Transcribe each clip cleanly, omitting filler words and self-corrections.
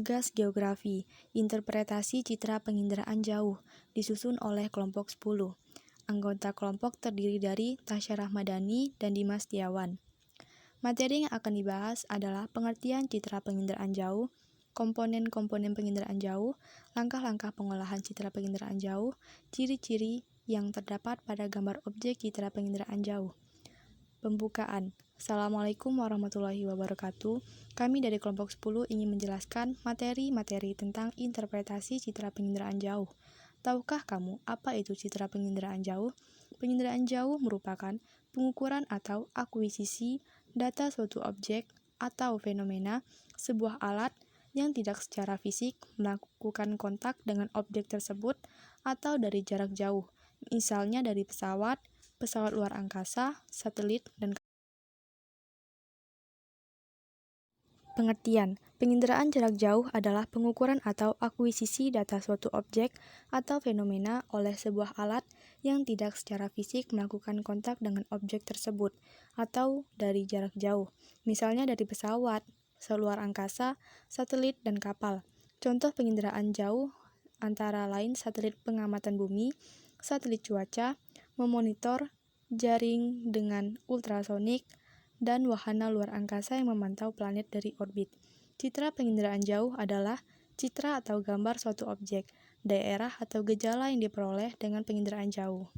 Tugas Geografi, Interpretasi Citra Penginderaan Jauh, disusun oleh kelompok 10. Anggota kelompok terdiri dari Tasya Rahmadani dan Dimas Setiawan. Materi yang akan dibahas adalah pengertian citra penginderaan jauh, komponen-komponen penginderaan jauh, langkah-langkah pengolahan citra penginderaan jauh, ciri-ciri yang terdapat pada gambar objek citra penginderaan jauh. Pembukaan. Assalamualaikum warahmatullahi wabarakatuh. Kami dari kelompok 10 ingin menjelaskan materi-materi tentang interpretasi citra penginderaan jauh. Tahukah kamu apa itu citra penginderaan jauh? Penginderaan jauh merupakan pengukuran atau akuisisi data suatu objek atau fenomena, sebuah alat yang tidak secara fisik melakukan kontak dengan objek tersebut atau dari jarak jauh, misalnya dari pesawat luar angkasa, satelit, dan pengertian. Penginderaan jarak jauh adalah pengukuran atau akuisisi data suatu objek atau fenomena oleh sebuah alat yang tidak secara fisik melakukan kontak dengan objek tersebut atau dari jarak jauh, misalnya dari pesawat, luar angkasa, satelit, dan kapal. Contoh penginderaan jauh antara lain satelit pengamatan bumi, satelit cuaca, memonitor, jaring dengan ultrasonik, dan wahana luar angkasa yang memantau planet dari orbit. Citra penginderaan jauh adalah citra atau gambar suatu objek, daerah atau gejala yang diperoleh dengan penginderaan jauh.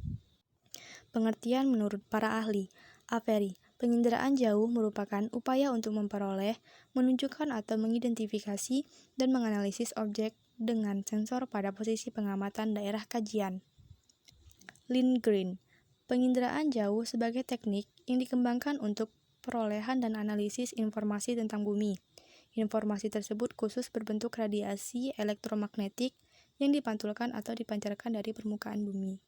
Pengertian menurut para ahli. Aferi, penginderaan jauh merupakan upaya untuk memperoleh, menunjukkan atau mengidentifikasi dan menganalisis objek dengan sensor pada posisi pengamatan daerah kajian. Lindgren, penginderaan jauh sebagai teknik yang dikembangkan untuk perolehan dan analisis informasi tentang bumi. Informasi tersebut khusus berbentuk radiasi elektromagnetik yang dipantulkan atau dipancarkan dari permukaan bumi.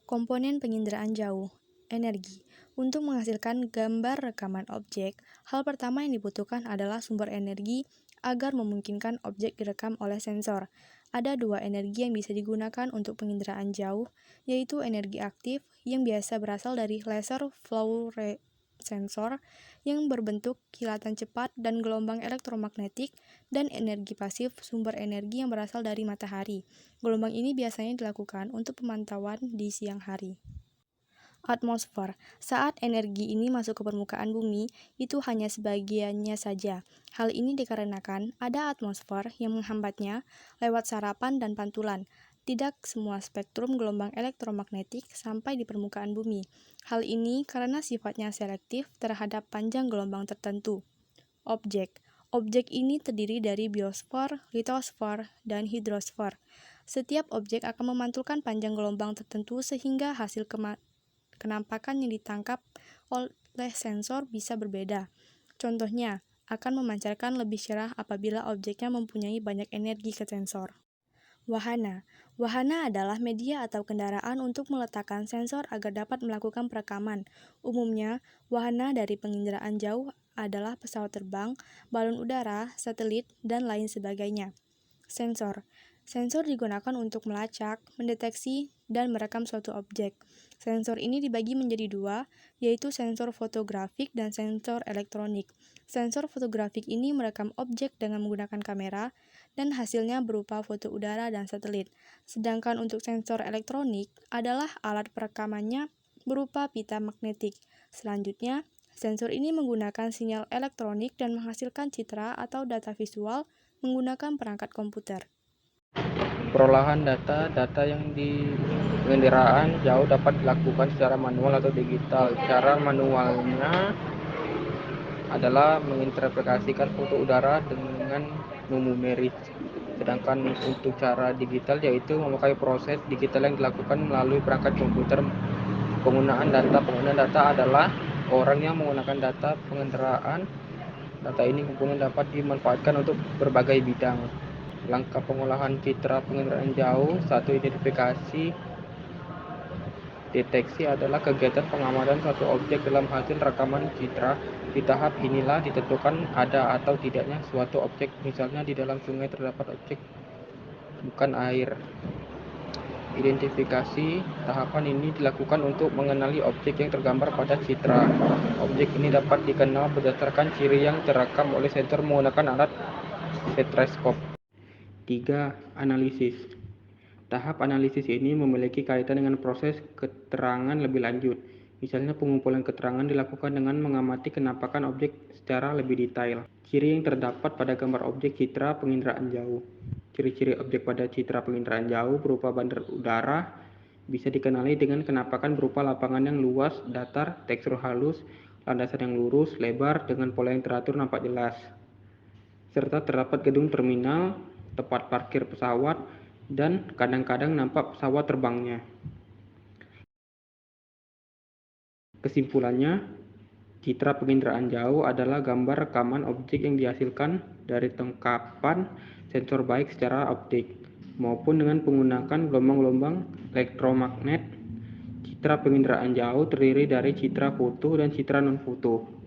Komponen penginderaan jauh. Energi. Untuk menghasilkan gambar rekaman objek, hal pertama yang dibutuhkan adalah sumber energi agar memungkinkan objek direkam oleh sensor. Ada dua energi yang bisa digunakan untuk penginderaan jauh, yaitu energi aktif yang biasa berasal dari laser fluorescence sensor yang berbentuk kilatan cepat dan gelombang elektromagnetik, dan energi pasif sumber energi yang berasal dari matahari. Gelombang ini biasanya dilakukan untuk pemantauan di siang hari. Atmosfer. Saat energi ini masuk ke permukaan bumi, itu hanya sebagiannya saja. Hal ini dikarenakan ada atmosfer yang menghambatnya lewat sarapan dan pantulan. Tidak semua spektrum gelombang elektromagnetik sampai di permukaan bumi. Hal ini karena sifatnya selektif terhadap panjang gelombang tertentu. Objek. Objek ini terdiri dari biosfer, litosfer, dan hidrosfer. Setiap objek akan memantulkan panjang gelombang tertentu sehingga hasil kenampakan yang ditangkap oleh sensor bisa berbeda. Contohnya, akan memancarkan lebih cerah apabila objeknya mempunyai banyak energi ke sensor. Wahana. Wahana adalah media atau kendaraan untuk meletakkan sensor agar dapat melakukan perekaman. Umumnya, wahana dari penginderaan jauh adalah pesawat terbang, balon udara, satelit, dan lain sebagainya. Sensor. Sensor digunakan untuk melacak, mendeteksi, dan merekam suatu objek. Sensor ini dibagi menjadi dua, yaitu sensor fotografik dan sensor elektronik. Sensor fotografik ini merekam objek dengan menggunakan kamera, dan hasilnya berupa foto udara dan satelit. Sedangkan untuk sensor elektronik adalah alat perekamannya berupa pita magnetik. Selanjutnya, sensor ini menggunakan sinyal elektronik dan menghasilkan citra atau data visual menggunakan perangkat komputer. Perolahan data yang di pengendaraan jauh dapat dilakukan secara manual atau digital. Cara manualnya adalah menginterpretasikan foto udara dengan numerik. Sedangkan untuk cara digital yaitu memakai proses digital yang dilakukan melalui perangkat komputer. Penggunaan data adalah orang yang menggunakan data pengendaraan. Data ini kemudian dapat dimanfaatkan untuk berbagai bidang. Langkah pengolahan citra pengendaraan jauh. 1. Identifikasi. Deteksi adalah kegiatan pengamatan suatu objek dalam hasil rekaman citra. Di tahap inilah ditentukan ada atau tidaknya suatu objek, misalnya di dalam sungai terdapat objek bukan air. Identifikasi. Tahapan ini dilakukan untuk mengenali objek yang tergambar pada citra. Objek ini dapat dikenal berdasarkan ciri yang terekam oleh sensor menggunakan alat stereoskop. 3. Analisis. Tahap analisis ini memiliki kaitan dengan proses keterangan lebih lanjut. Misalnya pengumpulan keterangan dilakukan dengan mengamati kenampakan objek secara lebih detail. Ciri yang terdapat pada gambar objek citra penginderaan jauh. Ciri-ciri objek pada citra penginderaan jauh berupa bandar udara bisa dikenali dengan kenampakan berupa lapangan yang luas, datar, tekstur halus, landasan yang lurus, lebar, dengan pola yang teratur nampak jelas. Serta terdapat gedung terminal, tempat parkir pesawat, dan kadang-kadang nampak pesawat terbangnya. Kesimpulannya, citra penginderaan jauh adalah gambar rekaman objek yang dihasilkan dari tangkapan sensor baik secara optik maupun dengan menggunakan gelombang-gelombang elektromagnet. Citra penginderaan jauh terdiri dari citra foto dan citra non-foto.